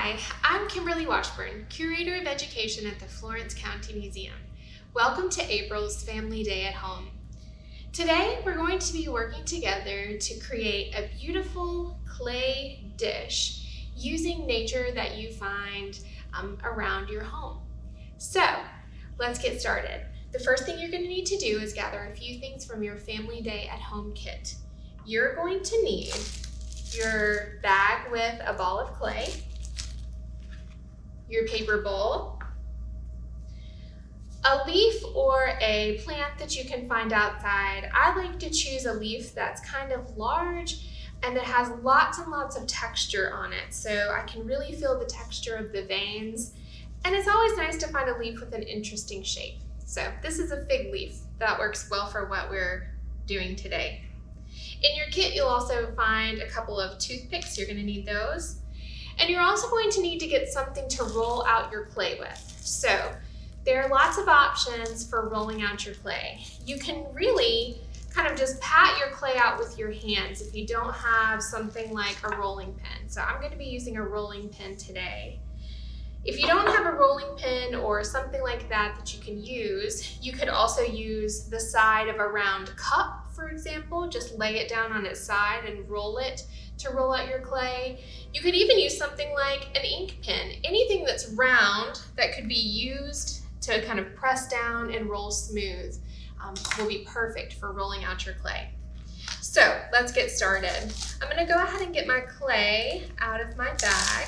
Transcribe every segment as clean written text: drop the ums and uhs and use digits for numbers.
Hi, I'm Kimberly Washburn, Curator of Education at the Florence County Museum. Welcome to April's Family Day at Home. Today, we're going to be working together to create a beautiful clay dish using nature that you find around your home. So, let's get started. The first thing you're going to need to do is gather a few things from your Family Day at Home kit. You're going to need your bag with a ball of clay, your paper bowl, a leaf or a plant that you can find outside. I like to choose a leaf that's kind of large and that has lots and lots of texture on it, so I can really feel the texture of the veins. And it's always nice to find a leaf with an interesting shape. So this is a fig leaf that works well for what we're doing today. In your kit, you'll also find a couple of toothpicks. You're going to need those. And you're also going to need to get something to roll out your clay with. So there are lots of options for rolling out your clay. You can really kind of just pat your clay out with your hands if you don't have something like a rolling pin. So I'm going to be using a rolling pin today. If you don't have a rolling pin or something like that that you can use, you could also use the side of a round cup, for example. Just lay it down on its side and roll it to roll out your clay. You could even use something like an ink pen. Anything that's round that could be used to kind of press down and roll smooth will be perfect for rolling out your clay. So let's get started. I'm going to go ahead and get my clay out of my bag.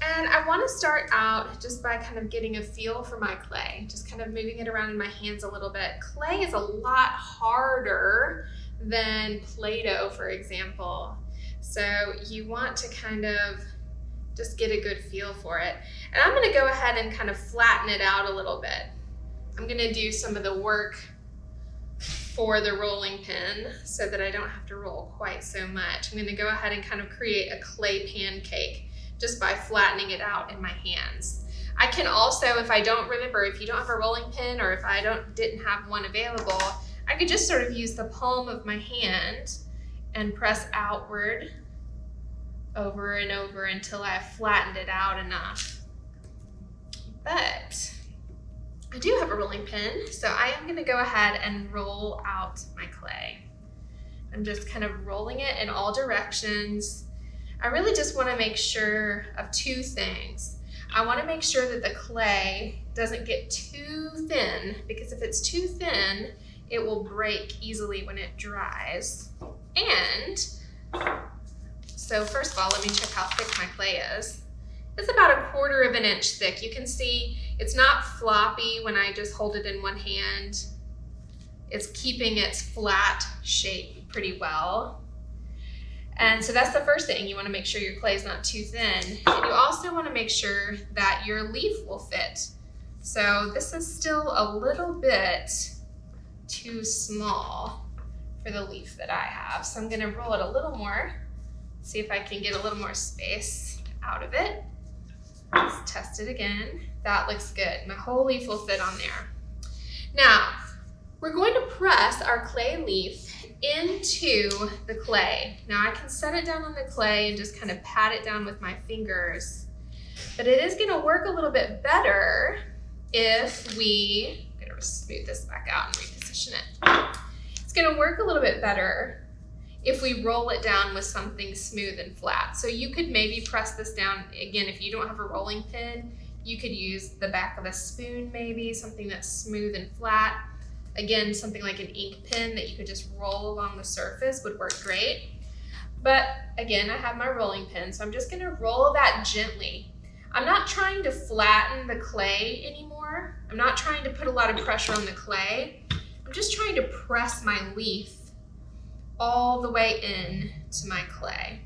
And I want to start out just by kind of getting a feel for my clay, just kind of moving it around in my hands a little bit. Clay is a lot harder than Play-Doh, for example. So you want to kind of just get a good feel for it. And I'm going to go ahead and kind of flatten it out a little bit. I'm going to do some of the work for the rolling pin so that I don't have to roll quite so much. I'm going to go ahead and kind of create a clay pancake just by flattening it out in my hands. I can also, if I don't remember, if you don't have a rolling pin or if I didn't have one available, I could just sort of use the palm of my hand and press outward over and over until I flattened it out enough. But I do have a rolling pin, so I am going to go ahead and roll out my clay. I'm just kind of rolling it in all directions. I really just want to make sure of two things. I want to make sure that the clay doesn't get too thin, because if it's too thin, it will break easily when it dries. And so first of all, let me check how thick my clay is. It's about 1/4 of an inch thick. You can see it's not floppy when I just hold it in one hand. It's keeping its flat shape pretty well. And so that's the first thing. You want to make sure your clay is not too thin. And you also want to make sure that your leaf will fit. So this is still a little bit too small for the leaf that I have. So I'm going to roll it a little more, see if I can get a little more space out of it. Let's test it again. That looks good. My whole leaf will fit on there. Now, we're going to press our clay leaf into the clay. Now I can set it down on the clay and just kind of pat it down with my fingers. But it is going to work a little bit better if I'm going to smooth this back out and reposition it. It's going to work a little bit better if we roll it down with something smooth and flat. So you could maybe press this down, again, if you don't have a rolling pin, you could use the back of a spoon maybe, something that's smooth and flat. Again, something like an ink pen that you could just roll along the surface would work great. But again, I have my rolling pin, so I'm just gonna roll that gently. I'm not trying to flatten the clay anymore. I'm not trying to put a lot of pressure on the clay. I'm just trying to press my leaf all the way in to my clay.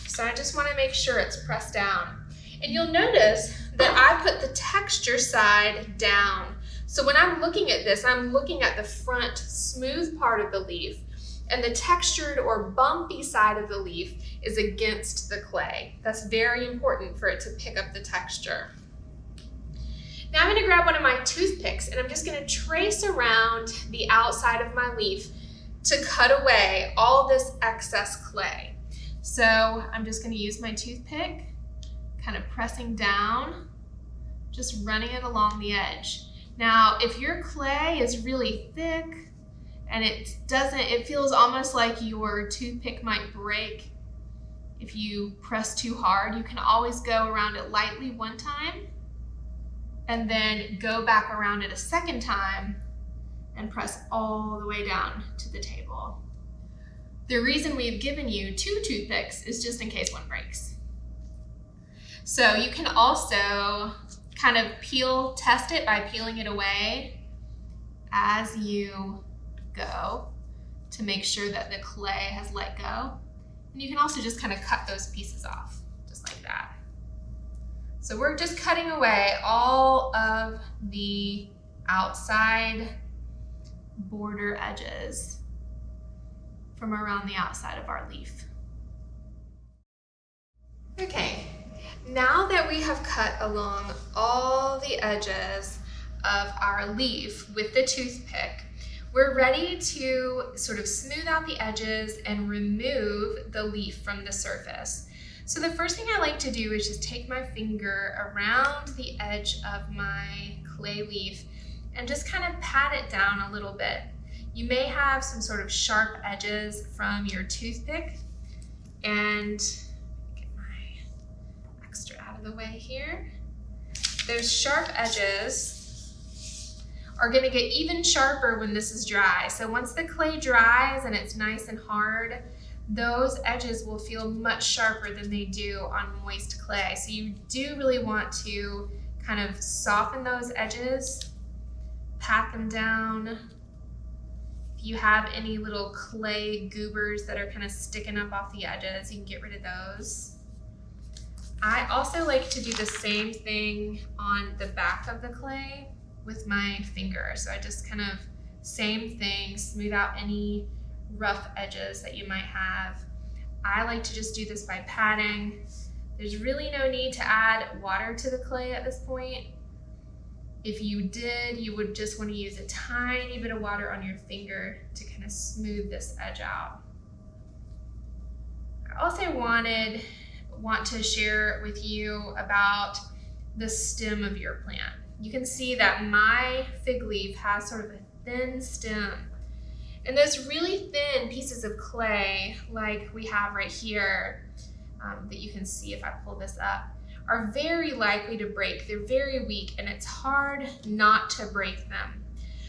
So I just wanna make sure it's pressed down. And you'll notice that I put the texture side down. So when I'm looking at this, I'm looking at the front smooth part of the leaf, and the textured or bumpy side of the leaf is against the clay. That's very important for it to pick up the texture. Now I'm going to grab one of my toothpicks and I'm just going to trace around the outside of my leaf to cut away all this excess clay. So I'm just going to use my toothpick, kind of pressing down, just running it along the edge. Now, if your clay is really thick and it feels almost like your toothpick might break if you press too hard, you can always go around it lightly one time and then go back around it a second time and press all the way down to the table. The reason we've given you 2 toothpicks is just in case one breaks. So you can also kind of test it by peeling it away as you go to make sure that the clay has let go. And you can also just kind of cut those pieces off, just like that. So we're just cutting away all of the outside border edges from around the outside of our leaf. Okay, now that we have cut along all the edges of our leaf with the toothpick, we're ready to sort of smooth out the edges and remove the leaf from the surface. So the first thing I like to do is just take my finger around the edge of my clay leaf and just kind of pat it down a little bit. You may have some sort of sharp edges from your toothpick, and get my extra out of the way here. Those sharp edges are going to get even sharper when this is dry. So once the clay dries and it's nice and hard, those edges will feel much sharper than they do on moist clay. So you do really want to kind of soften those edges, pat them down. If you have any little clay goobers that are kind of sticking up off the edges, you can get rid of those. I also like to do the same thing on the back of the clay with my finger. So I just kind of, same thing, smooth out any rough edges that you might have. I like to just do this by patting. There's really no need to add water to the clay at this point. If you did, you would just want to use a tiny bit of water on your finger to kind of smooth this edge out. I also want to share with you about the stem of your plant. You can see that my fig leaf has sort of a thin stem. And those really thin pieces of clay, like we have right here, that you can see if I pull this up, are very likely to break. They're very weak and it's hard not to break them.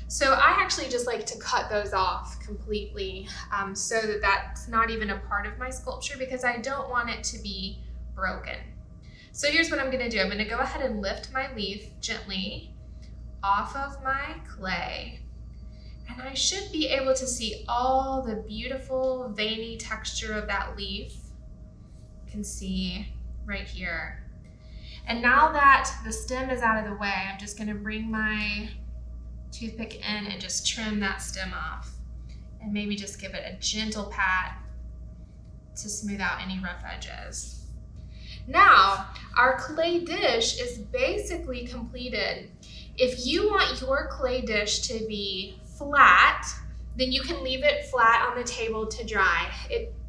So I actually just like to cut those off completely so that that's not even a part of my sculpture, because I don't want it to be broken. So here's what I'm gonna do. I'm gonna go ahead and lift my leaf gently off of my clay. And I should be able to see all the beautiful veiny texture of that leaf. You can see right here. And now that the stem is out of the way, I'm just gonna bring my toothpick in and just trim that stem off. And maybe just give it a gentle pat to smooth out any rough edges. Now, our clay dish is basically completed. If you want your clay dish to be flat, then you can leave it flat on the table to dry.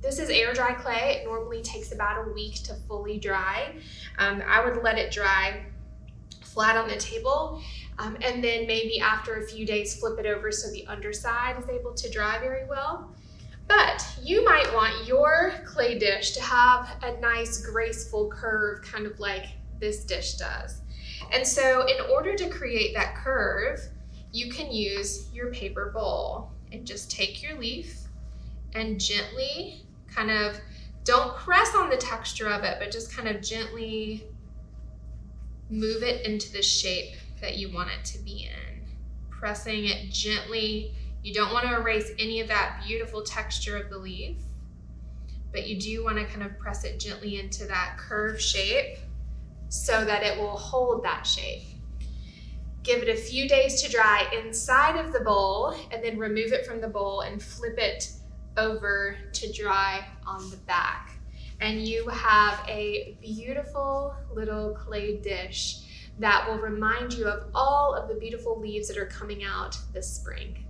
This is air dry clay. It normally takes about a week to fully dry. I would let it dry flat on the table, and then maybe after a few days flip it over so the underside is able to dry very well. But you might want your clay dish to have a nice graceful curve, kind of like this dish does. And so in order to create that curve, you can use your paper bowl and just take your leaf and gently kind of, don't press on the texture of it, but just kind of gently move it into the shape that you want it to be in. Pressing it gently. You don't want to erase any of that beautiful texture of the leaf, but you do want to kind of press it gently into that curved shape so that it will hold that shape. Give it a few days to dry inside of the bowl, and then remove it from the bowl and flip it over to dry on the back. And you have a beautiful little clay dish that will remind you of all of the beautiful leaves that are coming out this spring.